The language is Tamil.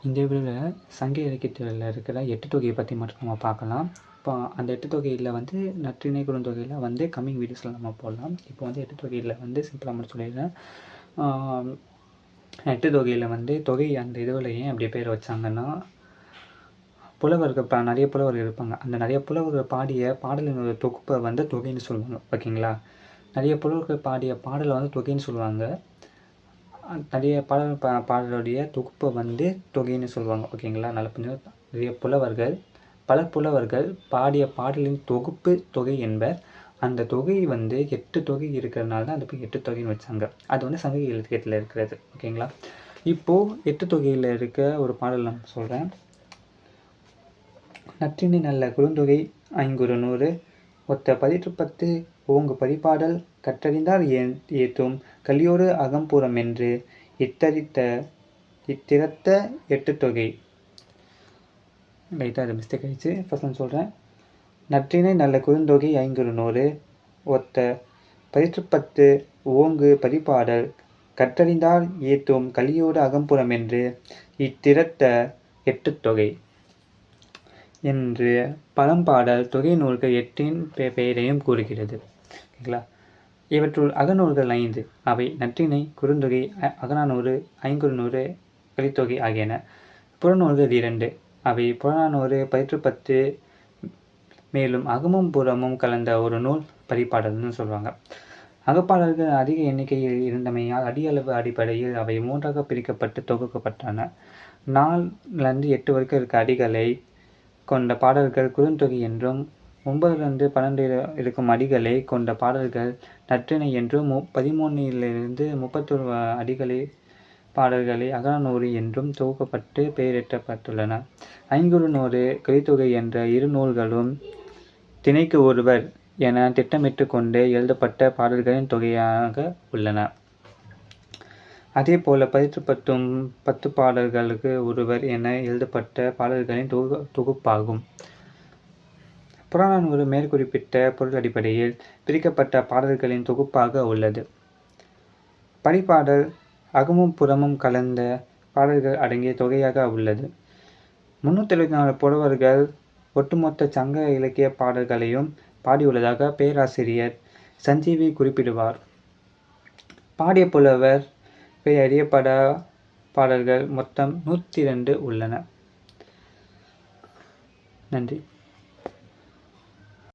இந்த வீடியோவில் சங்க இலக்கியத்தில் இருக்கிற 8 தொகையை பற்றி மட்டும் நம்ம பார்க்கலாம். இப்போ அந்த 8 தொகையில் வந்து நற்றிணை குறுந்தொகையில் வந்து கம்மிங் வீடியோஸில் நம்ம போடலாம். இப்போ வந்து 8 தொகையில் வந்து சிம்பிளாக மட்டும் சொல்லிடுறேன். 8 தொகையில் வந்து தொகை அந்த இதுவில் ஏன் அப்படி பேர் வச்சாங்கன்னா, புலவர்கள் நிறைய புலவர்கள் இருப்பாங்க. அந்த நிறைய புலவர்கள் பாடிய பாடலின் ஒரு தொகுப்பை வந்து தொகைன்னு சொல்லுவாங்க. ஓகேங்களா? நிறைய புலவர்கள் பாடிய பாடலை வந்து தொகைன்னு சொல்லுவாங்க. நிறைய பாடலுடைய தொகுப்பை வந்து தொகைன்னு சொல்லுவாங்க. ஓகேங்களா? நல்ல கொஞ்சம் நிறைய புலவர்கள் பல புலவர்கள் பாடிய பாடலின் தொகுப்பு தொகை என்பர். அந்த தொகை வந்து 8 தொகை இருக்கிறதுனால தான் அந்த 8 தொகைன்னு வச்சாங்க. அது வந்து சங்க இலக்கியத்தில் இருக்கிறது. ஓகேங்களா? இப்போது 8 தொகையில் இருக்க ஒரு பாடல் நான் சொல்கிறேன். நற்றினை நல்ல குறுந்தொகை 500 ஒத்த 10 ஓங்கு பரிபாடல் கற்றறிந்தார் ஏத்தும் கலியோடு அகம்புறம் என்று இத்திரத்த 8 தொகை. லைட்டாக அது மிஸ்டேக் ஆகிடுச்சு. ஃபர்ஸ்ட் நான் சொல்கிறேன். நற்றினை நல்ல குறுந்தொகை 500 ஒத்த 10 ஓங்கு பரிபாடல் கற்றறிந்தார் ஏத்தும் கலியோடு அகம்புறம் என்று இத்திரத்த 8 தொகை என்று பழம்பாடல் தொகை நூல்கள் 8இன் பெயரையும் கூறுகிறது. ஓகேங்களா? இவற்றுள் அகநூல்கள் 5. அவை நற்றிணை, குறுந்தொகை, அகநானூறு, ஐங்குறுநூறு, கலித்தொகை ஆகியன. புறநூல்கள் 2. அவை புறநானூறு, 10 மேலும் அகமும் புறமும் கலந்த ஒரு நூல் பரிபாடல்னு சொல்லுவாங்க. அகப்பாடல்கள் அதிக எண்ணிக்கையில் இருந்தமையால் அடியளவு அடிப்படையில் அவை 3ஆக பிரிக்கப்பட்டு தொகுக்கப்பட்டன. 4 8 வரைக்கும் இருக்க அடிகளை கொண்ட பாடல்கள் குறுந்தொகை என்றும் 9 12 இருக்கும் அடிகளை கொண்ட பாடல்கள் நற்றிணை என்றும் 13 31 அடிகளை பாடல்களை அகநானூறு என்றும் தொகுக்கப்பட்டு பெயரிட்டப்பட்டுள்ளன. ஐங்குறுநூறு, கலித்தொகை என்ற 2 நூல்களும் திணைக்கு ஒருவர் என திட்டமிட்டு கொண்டு எழுதப்பட்ட பாடல்களின் தொகையாக உள்ளன. அதே போல 10 பாடல்களுக்கு ஒருவர் என எழுதப்பட்ட பாடல்களின் தொகுப்பாகும். புறநானூறு மேற்குறிப்பிட்ட பொருள் அடிப்படையில் பிரிக்கப்பட்ட பாடல்களின் தொகுப்பாக உள்ளது. பரிபாடல் அகமும் புறமும் கலந்த பாடல்கள் அடங்கிய தொகையாக உள்ளது. 374 புலவர்கள் ஒட்டுமொத்த சங்க இலக்கிய பாடல்களையும் பாடியுள்ளதாக பேராசிரியர் சஞ்சீவி குறிப்பிடுவார். பாடிய புலவர் அறியப்பட பாடல்கள் மொத்தம் 102 உள்ளன. நன்றி.